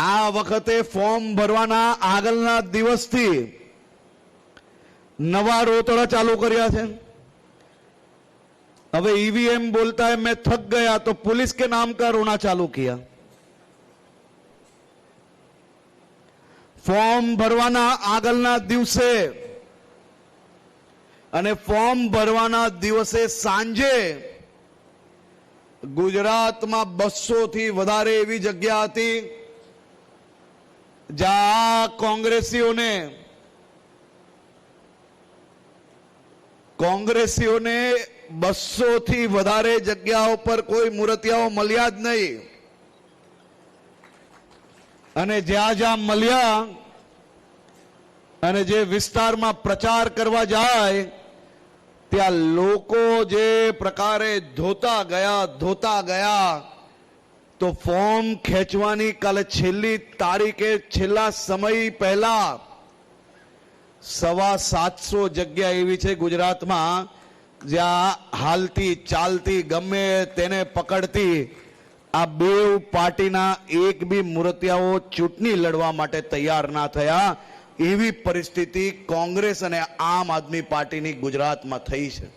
આ વખતે ફોર્મ ભરવાના આગળના દિવસથી નવા રોતડા ચાલુ કર્યા છે। अब ईवीएम बोलता है मैं थक गया तो पुलिस के नाम का रोना चालू किया। फॉर्म भरवाना आगलना दिवसे अने फॉर्म भरवाना दिवसे सांजे गुजरात में 200 थी वधारे एवी जग्या हती ज्यां कांग्रेसीओने 200 थी वधारे जग्याओं पर कोई मूर्तियाओ मळ्या ज नहीं अने ज्यां ज्यां मळ्या अने जे विस्तार में प्रचार करवा जाए त्यां लोको जे प्रकारे धोता गया तो फॉर्म खेचवानी काले छेल्ली तारीखे छेल्ला समय पहला 750 जग्या एवी छे गुजरात में ज्यां हालती चालती गमे तेने पकड़ती आ बेव पार्टीना एक भी मूर्तियाओ चूंटणी लड़वा माटे तैयार ना थया एवी परिस्थिति कांग्रेस अने आम आदमी पार्टीनी गुजरात में थई छे।